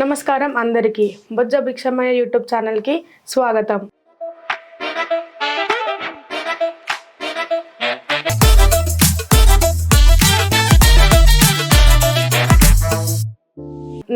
నమస్కారం అందరికీ బొజ్జ భిక్షమయ్య యూట్యూబ్ ఛానల్కి స్వాగతం.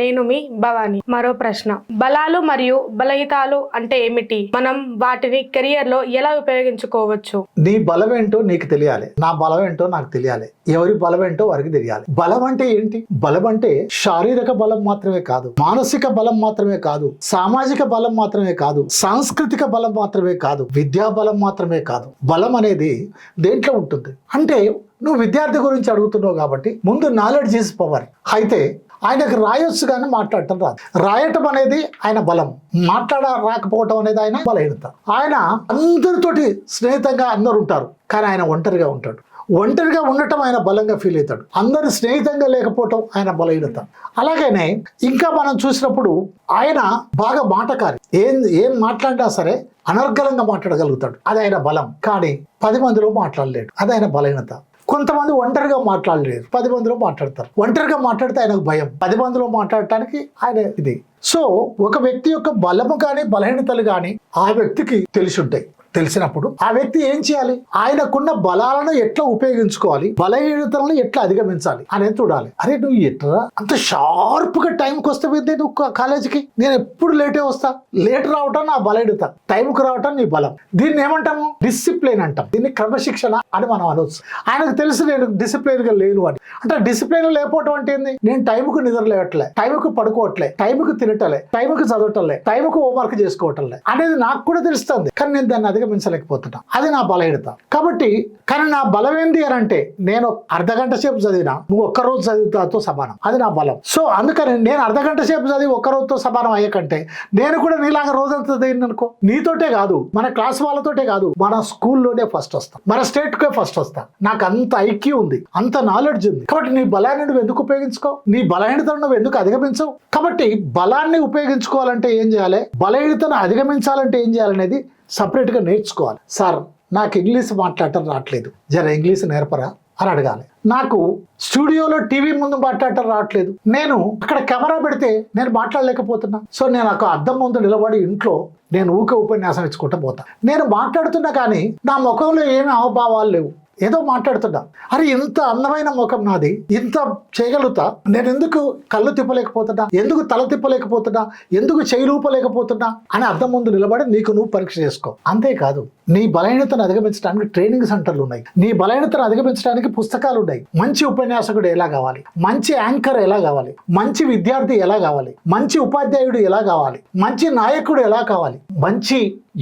నేను మీ భవాని. మరో ప్రశ్న, బలాలు మరియు బలహీనతలు అంటే ఏమిటి? మనం వాటిని కెరియర్ లో ఎలా ఉపయోగించుకోవచ్చు? నీ బలం ఏంటో నీకు తెలియాలి, నా బలం ఏంటో నాకు తెలియాలి, ఎవరి బలం ఏంటో వారికి తెలియాలి. బలం అంటే ఏంటి? బలం అంటే శారీరక బలం మాత్రమే కాదు, మానసిక బలం మాత్రమే కాదు, సామాజిక బలం మాత్రమే కాదు, సాంస్కృతిక బలం మాత్రమే కాదు, విద్యా బలం మాత్రమే కాదు. బలం అనేది దేంట్లో ఉంటుంది అంటే, నువ్వు విద్యార్థి గురించి అడుగుతున్నావు కాబట్టి ముందు నాలెడ్జ్ ఈజ్ పవర్. అయితే ఆయనకు రాయొచ్చు కానీ మాట్లాడటం రాదు. రాయటం అనేది ఆయన బలం, రాకపోవటం అనేది ఆయన బలహీనత. ఆయన అందరితోటి స్నేహితంగా అందరు ఉంటారు, కానీ ఆయన ఒంటరిగా ఉంటాడు. ఒంటరిగా ఉండటం ఆయన బలంగా ఫీల్ అవుతాడు. అందరు స్నేహితంగా లేకపోవటం ఆయన బలహీనత. అలాగనే ఇంకా మనం చూసినప్పుడు ఆయన బాగా మాటకారి, ఏం మాట్లాడినా సరే అనర్గళంగా మాట్లాడగలుగుతాడు, అది ఆయన బలం. కానీ 10 మందిలో మాట్లాడలేడు, అది ఆయన బలహీనత. కొంతమంది ఒంటరిగా మాట్లాడలేరు, 10 మందిలో మాట్లాడతారు. ఒంటరిగా మాట్లాడితే ఆయనకు భయం, 10 మందిలో మాట్లాడటానికి ఆయన ఇది. సో ఒక వ్యక్తి యొక్క బలము కానీ బలహీనతలు కానీ ఆ వ్యక్తికి తెలిసి ఉంటాయి. తెలిసినప్పుడు ఆ వ్యక్తి ఏం చేయాలి, ఆయనకున్న బలాలను ఎట్లా ఉపయోగించుకోవాలి, బలహీనతలను ఎట్లా అధిగమించాలి అనేది చూడాలి. అరే నువ్వు ఎట్లా అంత షార్ప్ గా టైంకి వస్తావు నువ్వు కాలేజీకి? నేను ఎప్పుడు లేటే వస్తా. లేట్ రావటం నా బలహీనత, టైంకి రావటం నీ బలం. దీన్ని ఏమంటాము? డిసిప్లిన్ అంటాం. దీన్ని క్రమశిక్షణ అని మనం అనవచ్చు. ఆయనకు తెలుసు నేను డిసిప్లిన్ గా లేను అని. అంటే డిసిప్లిన్ లేకపోవటం అంటే ఏంది? నేను టైంకు నిద్ర లేవట్లే, టైంకు పడుకోవట్లే, టైంకు తినటలే, టైంకు చదవటంలే, టైంకు హోంవర్క్ చేసుకోవటంలే అనేది నాకు కూడా తెలుస్తుంది, కానీ నేను దాన్ని అధిగమించలేకపోతున్నా. అది నా బలహీనత. కాబట్టి కానీ నా బలం ఏంది అని అంటే, నేను అర్ధగంట సేపు చదివినా నువ్వు ఒక్కరోజు చదివితో సమానం, అది నా బలం. సో అందుకని నేను అర్ధగంట సేపు చదివి ఒక్కరోజుతో సమానం అయ్యకంటే నేను కూడా నీలాగా రోజంతా చదివిన అనుకో, నీతోటే కాదు మన క్లాస్ వాళ్ళతోటే కాదు, మన స్కూల్లోనే ఫస్ట్ వస్తాం, మన స్టేట్ కే ఫస్ట్ వస్తాం. నాకు అంత ఐక్యూ ఉంది, అంత నాలెడ్జ్ ఉంది. కాబట్టి నీ బలాన్ని నువ్వు ఎందుకు ఉపయోగించుకో, నీ బలహీనతను నువ్వు ఎందుకు అధిగమించవు? కాబట్టి బలాన్ని ఉపయోగించుకోవాలంటే ఏం చేయాలి, బలహీనతను అధిగమించాలంటే ఏం చేయాలనేది సపరేట్గా నేర్చుకోవాలి. సార్ నాకు ఇంగ్లీష్ మాట్లాడటం రావట్లేదు, జర ఇంగ్లీష్ నేర్పరా అని అడగాలి. నాకు స్టూడియోలో టీవీ ముందు మాట్లాడటం రావట్లేదు, నేను అక్కడ కెమెరా పెడితే నేను మాట్లాడలేకపోతున్నా. సో నేను ఒక అద్దం ముందు నిలబడి ఇంట్లో నేను ఊకే ఉపన్యాసం ఇచ్చుకుంటూ పోతా. నేను మాట్లాడుతున్నా కానీ నా ముఖంలో ఏమీ హావభావాలు లేవు, ఏదో మాట్లాడుతున్నా. అరే ఇంత అందమైన ముఖం నాది, ఇంత చేయగలుగుతా, నేను ఎందుకు కళ్ళు తిప్పలేకపోతున్నా, ఎందుకు తల తిప్పలేకపోతున్నా, ఎందుకు చేయి ఊపలేకపోతున్నా అని అద్దం ముందు నిలబడి నీకు నువ్వు పరీక్ష చేసుకో. అంతేకాదు నీ బలహీనతను అధిగమించడానికి ట్రైనింగ్ సెంటర్లు ఉన్నాయి, నీ బలహీనతను అధిగమించడానికి పుస్తకాలు ఉన్నాయి. మంచి ఉపన్యాసకుడు ఎలా కావాలి, మంచి యాంకర్ ఎలా కావాలి, మంచి విద్యార్థి ఎలా కావాలి, మంచి ఉపాధ్యాయుడు ఎలా కావాలి, మంచి నాయకుడు ఎలా కావాలి, మంచి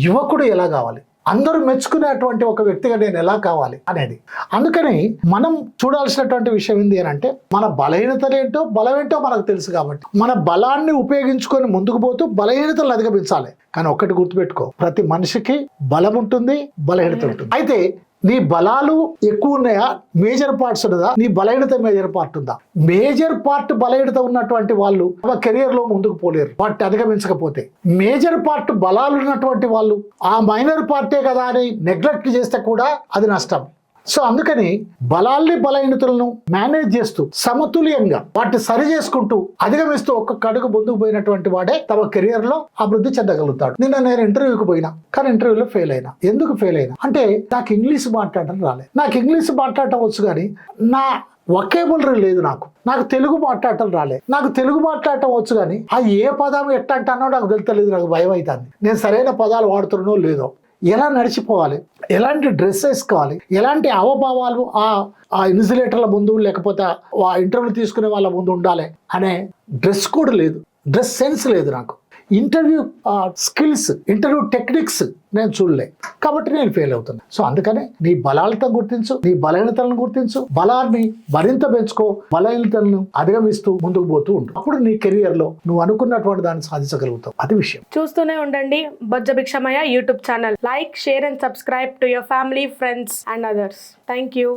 యువకుడు ఎలా కావాలి, అందరూ మెచ్చుకునేటువంటి ఒక వ్యక్తిగా నేను ఎలా కావాలి అనేది. అందుకని మనం చూడాల్సినటువంటి విషయం ఏంటి అని అంటే, మన బలహీనతలు ఏంటో బలం ఏంటో మనకు తెలుసు. కాబట్టి మన బలాన్ని ఉపయోగించుకొని ముందుకు పోతూ బలహీనతలు అధిగమించాలి. కానీ ఒక్కటి గుర్తుపెట్టుకో, ప్రతి మనిషికి బలం ఉంటుంది, బలహీనత ఉంటుంది. అయితే నీ బలాలు ఎక్కువ ఉన్నాయా, మేజర్ పార్ట్స్ ఉన్నదా, నీ బలహీనత మేజర్ పార్ట్ ఉందా? మేజర్ పార్ట్ బలహీనత ఉన్నటువంటి వాళ్ళు కెరియర్ లో ముందుకు పోలేరు, వాటిని అధిగమించకపోతే. మేజర్ పార్ట్ బలాలు ఉన్నటువంటి వాళ్ళు ఆ మైనర్ పార్టే కదా అని నెగ్లెక్ట్ చేస్తే కూడా అది నష్టం. సో అందుకని బలాల్ని బలహీనతలను మేనేజ్ చేస్తూ సమతుల్యంగా వాటిని సరి చేసుకుంటూ అధిగమిస్తూ ఒక్కొక్క అడుగు ముందుకు పోయినటువంటి వాడే తమ కెరియర్ లో అభివృద్ధి చెందగలుగుతాడు. నేను ఇంటర్వ్యూకి పోయినా, కానీ ఇంటర్వ్యూలో ఫెయిల్ అయినా. ఎందుకు ఫెయిల్ అయినా అంటే, నాకు ఇంగ్లీష్ మాట్లాడటం రాలేదు. నాకు ఇంగ్లీష్ మాట్లాడటం వచ్చు కానీ నా వొకాబులరీ లేదు. నాకు తెలుగు మాట్లాడటం రాలేదు. నాకు తెలుగు మాట్లాడటం వచ్చు కానీ ఆ ఏ పదం ఎట్లా అంటానో నాకు తెలుస్తలేదు, నాకు భయం అవుతుంది. నేను సరైన పదాలు వాడుతున్నానో లేదో, ఎలా నడిచిపోవాలి, ఎలాంటి డ్రెస్ వేసుకోవాలి, ఎలాంటి హావభావాలు ఆ ఇన్సులేటర్ల ముందు లేకపోతే ఆ ఇంటర్వ్యూ తీసుకునే వాళ్ళ ముందు ఉండాలి అనే డ్రెస్ కోడ్ లేదు, డ్రెస్ సెన్స్ లేదు. నాకు ఇంటర్వ్యూ స్కిల్స్, ఇంటర్వ్యూ టెక్నిక్స్ నేను చూడలే, కాబట్టి నేను ఫెయిల్ అవుతున్నా. సో అందుకనే నీ బలాలతో గుర్తించు, నీ బలహీనతలను గుర్తించు, బలాన్ని మరింత పెంచుకో, బలహీనతలను అధిగమిస్తూ ముందుకు పోతూ ఉంటు. అప్పుడు నీ కెరియర్ లో నువ్వు అనుకున్నటువంటి దాన్ని సాధించగలుగుతావు. అది విషయం. చూస్తూనే ఉండండి Bojja Bhikshamaiah YouTube channel. Like, share and subscribe to your family, friends and others. Thank you.